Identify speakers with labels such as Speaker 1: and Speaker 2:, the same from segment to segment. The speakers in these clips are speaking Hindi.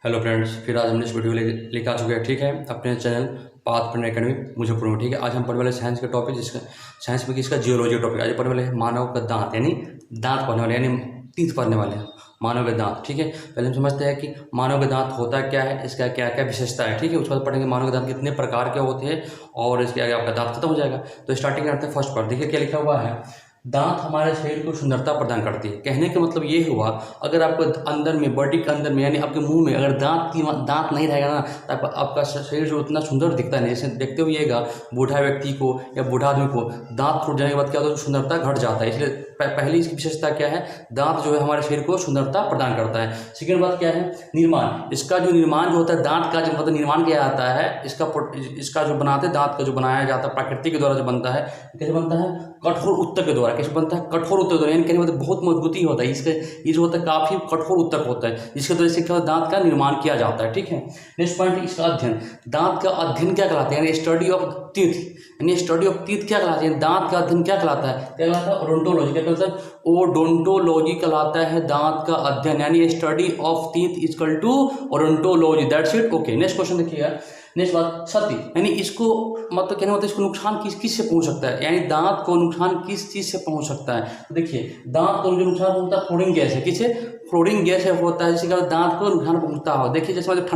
Speaker 1: हेलो फ्रेंड्स, फिर आज हमने इस वीडियो लेकर आ चुके हैं। ठीक है, अपने channel Path Fun Academy Muzaffarpur में। ठीक है, आज हम पढ़ने वाले साइंस का टॉपिक, जिसका साइंस में किसका जियोलॉजी टॉपिक। आज पढ़ने वाले हैं मानव का दांत, यानी दांत पढ़ने वाले, यानी टीथ पढ़ने वाले हैं, मानव के दांत। ठीक है, पहले हम समझते हैं कि मानव का दांत होता क्या है, इसका क्या क्या विशेषता है। ठीक है, उसके बाद पढ़ेंगे मानव के दांत कितने प्रकार के होते हैं और इसके आगे आपका दांत खत्म हो जाएगा। तो स्टार्टिंग करते हैं फर्स्ट पर। देखिए क्या लिखा हुआ है, दांत हमारे शरीर को सुंदरता प्रदान करती है। कहने का मतलब ये हुआ, अगर आपको अंदर में, बॉडी के अंदर में, यानी आपके मुंह में अगर दांत नहीं रहेगा ना, तो आपका शरीर जो उतना सुंदर दिखता नहीं। जैसे देखते हुएगा बूढ़ा व्यक्ति को या बूढ़ा आदमी को दांत टूट जाने के बाद क्या होता है, सुंदरता घट जाता है। इसलिए पहली इसकी विशेषता क्या है, दांत जो है हमारे शरीर को सुंदरता प्रदान करता है। सेकेंड बात क्या है, निर्माण। इसका जो निर्माण जो होता है, दांत का जो मतलब निर्माण किया जाता है, इसका जो बनाते दांत का जो बनाया जाता है प्रकृति के द्वारा जो बनता है, कैसे बनता है, कठोर उत्तक के द्वारा। कैसे बनता है, कठोर उत्तक द्वारा, यानी कहने मतलब बहुत मजबूती होता है इसका। ये जो होता है काफी कठोर उत्तक होता है, जिसके द्वारा से क्या दांत का निर्माण किया जाता है। ठीक है, नेक्स्ट पॉइंट, इसका अध्ययन। दांत का अध्ययन क्या कहलाता है, यानी स्टडी ऑफ टीथ, यानी स्टडी ऑफ टीथ क्या कहलाता है, दांत का अध्ययन क्या कहलाता है, क्या कहलाता है, ओडोंटोलॉजी। क्या कहलाता है, ओडोंटोलॉजी कहलाता है दांत का अध्ययन, यानी study of teeth equal to odontology. That's it. Okay, next question देखिएगा। नेक्स्ट बात, क्षति, यानी इसको मतलब कहने मतलब इसको नुकसान किस से पहुंच सकता है, यानी दांत को नुकसान किस चीज से पहुंच सकता है। तो देखिए, दांत को जो नुकसान होता है फ्लोरिंग गैस है, किससे, फ्लोरिंग गैस से होता है, जिसके कारण दांत को नुकसान पहुंचता हो। देखिए जैसे मतलब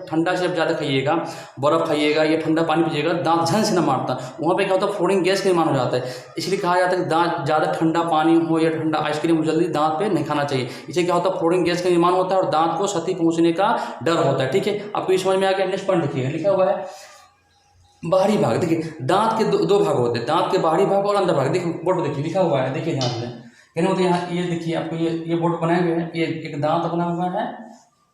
Speaker 1: ठंडा से ज़्यादा खाइएगा, बर्फ खाइएगा या ठंडा पानी पीजिएगा, दांत झन से ना मारता, वहाँ पे क्या होता है, फ्लोरिंग गैस का निर्माण हो जाता है। इसलिए कहा जाता है कि दांत ज़्यादा ठंडा पानी हो या ठंडा आइसक्रीम हो, जल्दी दांत पे नहीं खाना चाहिए। इससे क्या होता है, फ्लोरिंग गैस का निर्माण होता है और दांत को क्षति पहुंचने का डर होता है। ठीक है, आपको ये समझ में आ गया। नेक्स्ट पॉइंट देखिए, लिखा हुआ है बाहरी भाग। देखिए, दांत के दो भाग होते हैं, दांत के बाहरी भाग और अंदर भाग। देखिए बोर्ड देखिए लिखा हुआ है, देखिए ध्यान से। कहने मतलब यहाँ ये देखिए, आपको ये बोर्ड बनाए हुए हैं, ये एक दांत बना हुआ है,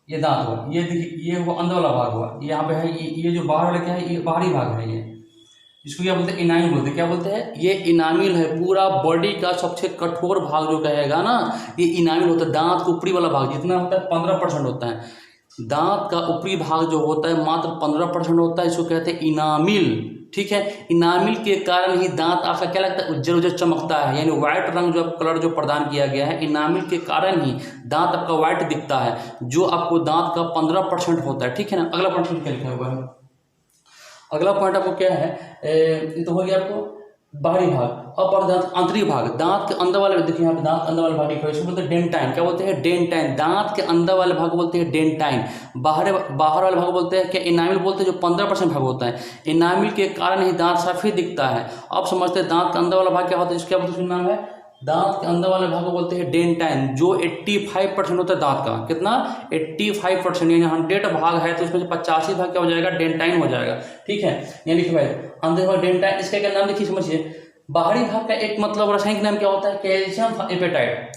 Speaker 1: ये दांत हुआ, ये देखिए ये वो अंदर वाला भाग हुआ, यहाँ पे है ये जो बाहर वाला क्या है, ये बाहरी भाग है। ये इसको क्या बोलते हैं, इनामिल बोलते हैं। क्या बोलते हैं, ये इनामिल है। पूरा बॉडी का सबसे कठोर भाग जो कहेगा ना, ये इनामिल होता है। दांत का ऊपरी वाला भाग जितना होता है 15% होता है। दांत का ऊपरी भाग जो होता है मात्र 15% होता है, इसको कहते हैं इनामिल। ठीक है, इनामिल के कारण ही दांत आपका क्या लगता है, उज्जर उज्जर चमकता है, यानी व्हाइट रंग जो कलर जो प्रदान किया गया है, इनामिल के कारण ही दांत आपका व्हाइट दिखता है, जो आपको दांत का 15% होता है। ठीक है ना। अगला पॉइंट क्या लिखा हुआ है, अगला पॉइंट आपको क्या है, ये तो हो गया आपको बाहरी भाग। अब दांत आंतरिक भाग, दांत के अंदर वाले, देखिए यहाँ पे दांत अंदर वाले भाग लिखा है, इसको बोलते हैं डेंटाइन। क्या बोलते हैं, डेंटाइन। दांत के अंदर वाले भाग बोलते हैं डेंटाइन। बाहर वाले भाग बोलते हैं क्या, इनामिल बोलते हैं, जो 15% भाग होता है। इनामिल के कारण ही दांत सफेद दिखता है। अब समझते हैं दांत का अंदर वाला भाग क्या होता है, जिसका नाम है, दांत के अंदर वाले भाग को बोलते हैं डेंटाइन, जो 85% होता है दांत का। कितना, 85%, यानी 100 भाग है तो उसमें से 85 भाग क्या हो जाएगा, डेंटाइन हो जाएगा। ठीक है, यानी कि भाई अंदर वाला डेंटाइन, इसका क्या नाम देखिए समझिए। बाहरी भाग का एक मतलब रासायनिक नाम क्या होता है, कैल्शियम एपेटाइट,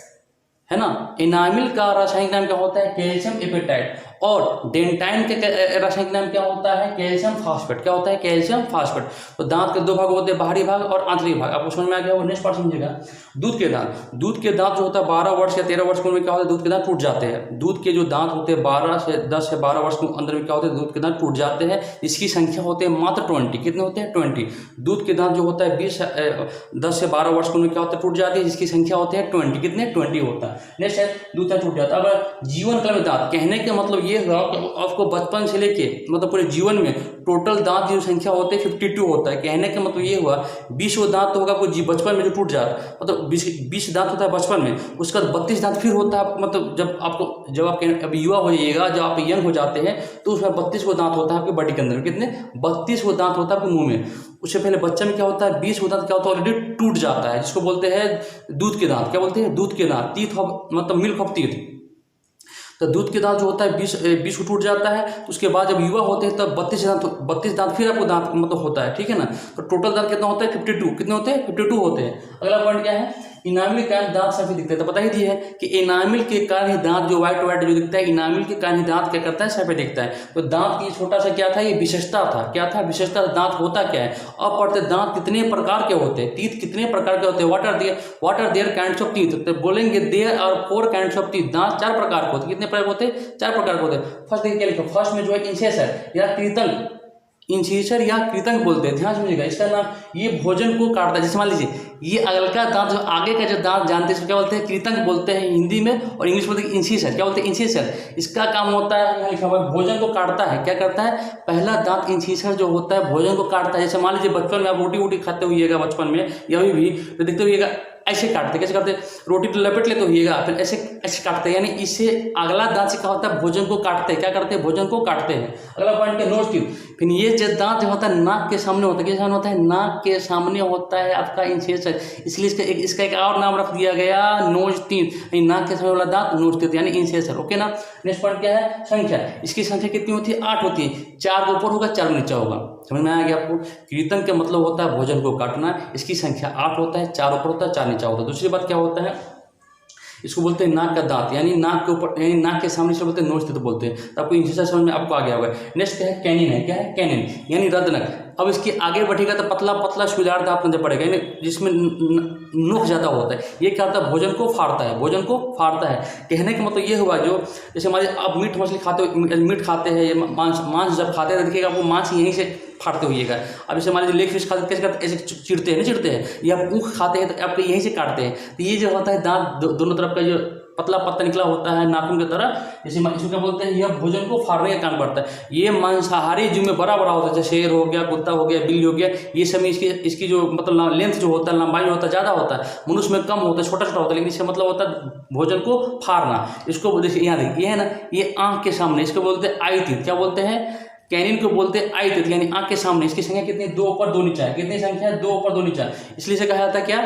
Speaker 1: है ना। इनामिल का रासायनिक नाम क्या होता है, कैल्शियम एपेटाइट। और डेंटाइन के रासायनिक नाम क्या होता है, कैल्शियम फास्फेट। क्या होता है, कैल्शियम फास्फेट। तो दांत के दो भाग होते हैं, बाहरी भाग और आंतरिक भाग। आपको समझ में आ गया। नेक्स्ट पार्ट समझिएगा, दूध के दांत। दूध के दांत जो होता है 12 वर्ष या 13 वर्ष की उम्र में क्या होता है, दूध के दांत टूट जाते हैं। दूध के जो दांत होते हैं 10 से 12 वर्ष के अंदर में क्या होते हैं, दूध के दांत टूट जाते हैं। इसकी संख्या होते हैं मात्र 20। कितने होते हैं, 20। दूध के दांत जो होता है 10 से 12 वर्ष की उम्र में क्या होता है, टूट जाती है, जिसकी संख्या होती है 20। कितने, 20 होता है। नेक्स्ट है, दूध का टूट जाता है। अब जीवन काल में दांत, कहने का मतलब ये हुआ आपको बचपन से लेके मतलब पूरे जीवन में टोटल दांत की संख्या होते हैं 52 होता है। कहने का मतलब ये हुआ 20 दांत तो होगा कोई बचपन में जो टूट जाता, मतलब 20 दांत होता है बचपन में, उसके बाद 32 दांत फिर होता है। मतलब जब आप अभी युवा हो जाइएगा, जब आप यंग हो जाते हैं, तो उसमें 32 दांत होता है आपके बॉडी के अंदर। कितने, 32 दांत होता है आपके मुंह में। उससे पहले बच्चे में क्या होता है, 20 दांत क्या होता है, ऑलरेडी टूट जाता है, जिसको बोलते हैं दूध के दांत। क्या बोलते हैं, दूध के दांत, टीथ ऑफ मतलब मिल्क ऑफ टीथ। तो दूध के दांत जो होता है 20 को टूट जाता है। तो उसके बाद जब युवा होते हैं तब 32 दांत फिर आपको दांत मतलब होता है। ठीक है ना। तो टोटल दांत कितना होता है, 52। कितने होते हैं, 52 होते हैं। अगला पॉइंट क्या है, इनामिल के कारण दांत सफेद दिखते हैं। तो पता ही दिया है कि इनामिल के कारण ही दांत जो व्हाइट जो दिखता है, इनामिल के कारण ही दांत क्या करता है, सफेद दिखता है। तो दांत की छोटा सा क्या था, ये विशेषता था। क्या था, विशेषता। दांत होता क्या है। अब पढ़ते दांत कितने प्रकार के होते हैं, टीथ कितने प्रकार के होते हैं, what are there kinds of teeth. तो बोलेंगे there are 4 kinds of teeth. दांत 4 प्रकार के होते हैं। कितने प्रकार होते हैं, 4 प्रकार के होते हैं। फर्स्ट देखिए क्या लिखो, फर्स्ट में जो है इंसेसर या कृतंक, इंसेसर या कृतंक बोलते हैं। ध्यान समझिएगा, इसका नाम, ये भोजन को काटता है। जैसे मान लीजिए ये अगलका दांत जो आगे का जो दांत जानते हैं इसको क्या बोलते हैं, कृतंक बोलते हैं हिंदी में, और इंग्लिश में बोलते हैं इंसिसर। क्या बोलते हैं, इंसिसर। इसका काम होता है, यहाँ लिखा हुआ है, भोजन को काटता है। क्या करता है, पहला दांत इंसिसर जो होता है भोजन को काटता है। जैसे मान लीजिए बचपन में आप रोटी वोटी खाते हुईगा बचपन में, या अभी भी तो देखते हुईगा ऐसे काटते, कैसे काटते, रोटी तो लपेट लेते होइएगा, फिर ऐसे ऐसे काटते हैं, यानी इससे अगला दांत से क्या होता है, भोजन को काटते हैं। क्या करते हैं, भोजन को काटते हैं। अगला पॉइंट है नोज टीथ। फिर ये जो दांत जो होता है नाक के सामने होता है, किसके सामने होता है, नाक के सामने होता है आपका इंसिसर, इसलिए इसका एक और नाम रख दिया गया नोज टीथ। नाक के सामने वाला दांत नोज टीथ यानी इंसिसर। ओके ना। नेक्स्ट पॉइंट क्या है, संख्या। इसकी संख्या कितनी होती है, 8 होती है। 4 ऊपर होगा, 4 नीचे होगा। समझ में आया गया आपको। कृतंक का मतलब होता है भोजन को काटना। इसकी संख्या 8 होता है, 4 ऊपर होता है, 4 नीचे होता है। दूसरी बात क्या होता है, इसको बोलते हैं नाक का दांत, यानी नाक के ऊपर, यानी नाक के सामने से बोलते हैं नोज टीथ बोलते हैं। तो आपको इंसिसर समझ में आपको आ गया होगा। नेक्स्ट क्या है, कैनिन है। क्या है, कैनिन यानी रदनक। अब इसके आगे बढ़ेगा तो पतला पतला सुधार दांत नजर पड़ेगा, यानी जिसमें नोक ज्यादा होता है। ये क्या होता है, भोजन को फाड़ता है, भोजन को फाड़ता है। कहने का मतलब ये हुआ, जो जैसे हमारे आप मीट मछली खाते हो, मीट खाते हैं, मांस जब खाते हैं तो देखिएगा आपको मांस यहीं से फाड़ते होइएगा। अब जैसे हमारे लेग फिश खाते कैसे करते, ऐसे चिड़ते हैं, नहीं चिड़ते हैं, या आप ऊख खाते हैं तो आपको यहीं से काटते हैं। तो ये जो होता है दांत दोनों तरफ का जो पतला पत्ता निकला होता है नाखून की तरह, जैसे इसको क्या बोलते हैं, यह भोजन को फाड़ने का काम करता है। ये मांसाहारी जीव में बड़ा बड़ा होता है, जैसे शेर हो गया, कुत्ता हो गया, बिल्ली हो गया, ये सब में इसकी जो मतलब लेंथ जो होता है, लंबाई होता है, ज़्यादा होता है। मनुष्य में कम होता है, छोटा छोटा होता है, लेकिन इसका मतलब होता है भोजन को फाड़ना। इसको देखिए यहाँ देखिए, ये है ना, ये आँख के सामने, इसको बोलते हैं आई टीथ। क्या बोलते हैं, कैनिन को बोलते हैं आई टीथ, यानी आँख के सामने। इसकी संख्या कितनी, 2 ऊपर 2 नीचा है। कितनी संख्या है, 2 ऊपर 2 नीचा। इसलिए से कहा जाता है क्या,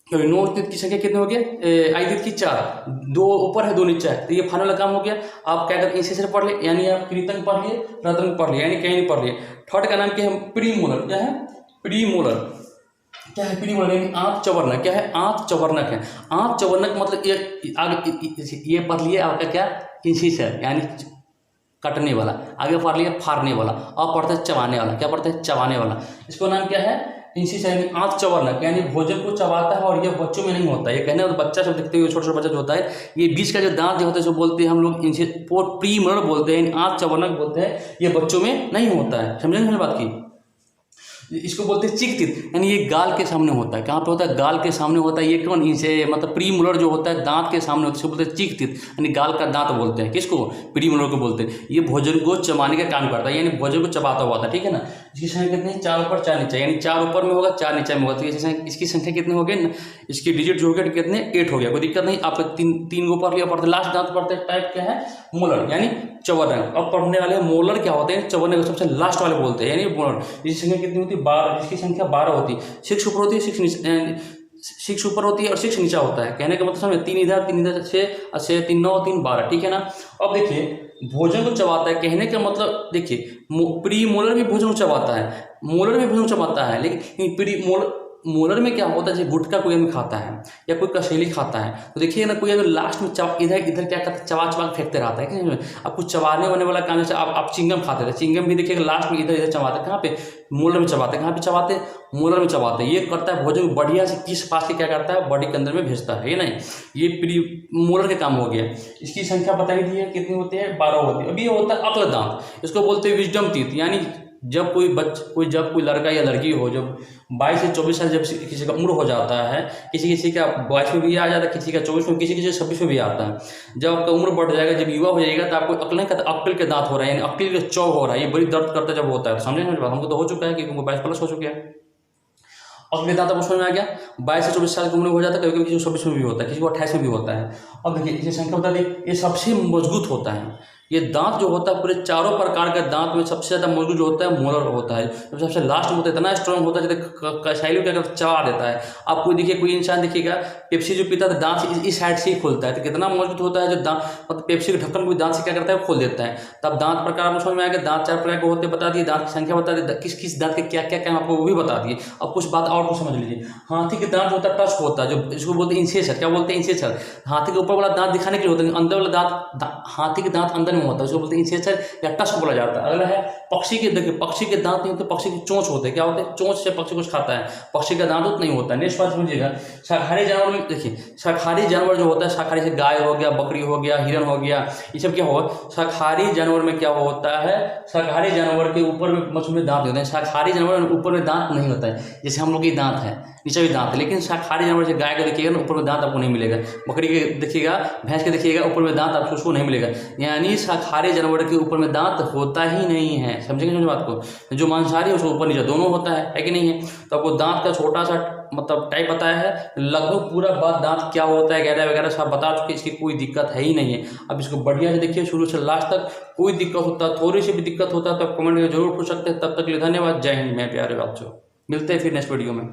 Speaker 1: नोज टीथ की संख्या कितने हो गए, आई टीथ की 4, 2 ऊपर है 2 नीचे है। तो ये फाइनल काम हो गया। आप क्या करते, इंसिसर पढ़ लिए, यानी आप कृतंक पढ़ लिए, रदनक पढ़ लिए, यानी कैनिन पढ़ लिए। थर्ड का नाम क्या है, प्रीमोलर। क्या है, प्रीमोलर। क्या है प्रीमोलर, यानी आंत चवर्णक। क्या है, आंत चवर्णक है। आंत चवर्णक मतलब ये आगे ये पढ़ लिए आपका क्या, इंसिसर यानी कटने वाला, आगे पढ़ लिया फाड़ने वाला, अब पढ़ते हैं चबाने वाला। क्या पढ़ते हैं, चबाने वाला। इसको नाम क्या है, इंसिसर यानी आंत चवर्णक, यानी भोजन को चबाता है। और ये बच्चों में नहीं होता है, ये कहने वाला बच्चा सब दिखते हुए छोटा छोटा बच्चा जो होता है, ये बीच का जो दांत जो होता है जो बोलते हैं हम लोग प्रीमोलर बोलते हैं, आंत चवर्णक बोलते हैं। ये बच्चों में नहीं होता है। समझेंगे मैंने बात की। इसको बोलते हैं चिक टीथ, यानी ये गाल के सामने होता है। कहाँ पे होता है, गाल के सामने होता है। ये कौन, इसे मतलब प्रीमोलर जो होता है दांत के सामने होता है, इसको बोलते हैं चिक टीथ, यानी गाल का दांत बोलते हैं। किसको, प्रीमोलर को बोलते हैं। ये भोजन को चबाने का काम करता है, यानी भोजन को चबाता हुआ था। ठीक है ना। इसकी संख्या कितनी है, 4 ऊपर 4 नीचे, यानी 4 ऊपर में होगा, 4 नीचे में होगा। तो इसकी संख्या कितनी हो गई, इसकी डिजिट जो हो गया कितने, 8 हो गया। कोई दिक्कत नहीं। आपको 3 ऊपर लिया पड़ता है। लास्ट दांत पड़ता है टाइप क्या है, मोलर, यानी चवर्णक। अब पढ़ने वाले मोलर क्या होते हैं, चवर्णक को सबसे लास्ट वाले बोलते हैं, यानी मोलर। इसकी संख्या कितनी होती है, 12। इसकी संख्या 12 होती है। 6 ऊपर होती है, 6 ऊपर होती है और 6 नीचा होता है। कहने का मतलब समझ, 3 इधर 3 इधर, 6 3 9 3 12। ठीक है ना। अब देखिए भोजन को चबाता है, कहने का मतलब देखिए प्रीमोलर भी भोजन को चबाता है, मोलर भी भोजन को चबाता है, लेकिन मोलर में क्या होता है, जैसे गुटखा कोई आदमी खाता है या कोई कसेली खाता है, तो देखिए ना कोई अगर लास्ट में इधर इधर क्या करता है, चबा चबा फेंकते रहता है। क्या आप कुछ चबाने वाने वाला काम, जैसे आप चिंगम खाते थे, चिंगम भी देखिएगा लास्ट में इधर इधर चबाते, कहाँ पे, मोलर में चबाते। कहाँ पे चबाते, मोलर में चबाते। ये करता है भोजन बढ़िया से किस पास के क्या करता है, बॉडी के अंदर में भेजता है। ये नहीं, ये प्री मोलर का काम हो गया। इसकी संख्या बताई दी है, कितनी होती है, 12 होती है। अभी ये होता है अक्ल दांत, इसको बोलते हैं विजडम टीथ, यानी जब कोई लड़का या लड़की हो, जब 22 से 24 साल जब किसी का उम्र हो जाता है, किसी का 22 में भी आ जाता है, किसी का 24 में, किसी 26 में भी आता है। जब आपका उम्र बढ़ जाएगा, जब युवा हो जाएगा, तो आपको अक्ल के दांत हो रहा है, यानी अक्ल के चौ हो रहा है। ये बड़ी दर्द करता है जब होता है। तो समझे मेरी बात, हमको तो हो चुका है कि उनको 22 प्लस हो चुका है। अगले दांत आपको समझ में आ गया, 22 से 24 साल की उम्र हो जाता है, कभी कभी किसी को 26 में भी होता है, किसी को 28 में भी होता है। अब देखिए इसकी संख्या बता दी, ये सबसे मजबूत होता है। ये दांत जो होता है पूरे चारों प्रकार के दांत में सबसे ज़्यादा मजबूत जो होता है मोलर होता है। जब सबसे लास्ट में होता है, इतना स्ट्रॉन्ग होता है जैसे कसाइलों क्या करता है, चबा देता है। आप कोई देखिए, कोई इंसान देखिएगा पेप्सी जो पीता है दांत इस साइड से ही खोलता है, तो कितना मजबूत होता है। जो दांत मतलब पेप्सी के ढक्कन को दांत से क्या करता है, खोल देता है। तब दांत प्रकार आपको समझ में आएगा। दांत 4 प्रकार के होते हैं, बता दिए। दांत की संख्या बता दी, किस किस दांत के क्या क्या काम आपको वो भी बता दिए। अब कुछ बात और को समझ लीजिए। हाथी के दांत होता है टच होता है, जो इसको बोलते हैं इंसेसर। क्या बोलते हैं, इंसेसर। हाथी के ऊपर वाला दांत दिखाने के लिए होता है, अंदर वाला दांत, हाथी के दांत अंदर में होता है, उसको बोलते हैं इंसेसर या टच को बोला जाता है। अगला है पक्षी के, देखिए पक्षी के दांत नहीं होते, पक्षी की चोंच होते हैं। क्या होते हैं, चोंच से पक्षी कुछ खाता है, पक्षी का दांत नहीं होता है। नेक्स्ट बात समझिएगा, शाकाहारी जानवर में देखिए, शाकाहारी जानवर जो होता है, शाकाहारी से गाय हो गया, बकरी हो गया, हिरन हो गया, ये सब क्या होगा, शाकाहारी जानवर में क्या होता है, शाकाहारी जानवर के ऊपर में मछली में दांत होते हैं। शाकाहारी जानवर में ऊपर में दांत नहीं होता है, जैसे हम लोग के दांत है। नीचे भी दांत है, लेकिन शाकाहारी जानवर जैसे गाय का देखिएगा ना ऊपर में दांत आपको नहीं मिलेगा, बकरी के देखिएगा, भैंस के देखिएगा ऊपर में दांत आपको उसको नहीं मिलेगा। यानी शाकाहारी जानवर के ऊपर में दांत होता ही नहीं है, समझेंगे समझ बात को। जो मांसाहारी है उसको ऊपर नीचे दोनों होता है कि नहीं है। तो आपको दांत का छोटा सा मतलब टाइप बताया है, लगभग पूरा बात दांत क्या होता है वगैरह वगैरह सब बता चुके, इसकी कोई दिक्कत है ही नहीं है। अब इसको बढ़िया से देखिए शुरू से लास्ट तक, कोई दिक्कत होता है थोड़ी सी भी दिक्कत होता है तो आप कमेंट में जरूर पूछ सकते हैं। तब तक के लिए धन्यवाद, जय हिंद मेरे प्यारे बच्चों, मिलते हैं फिर नेक्स्ट वीडियो में।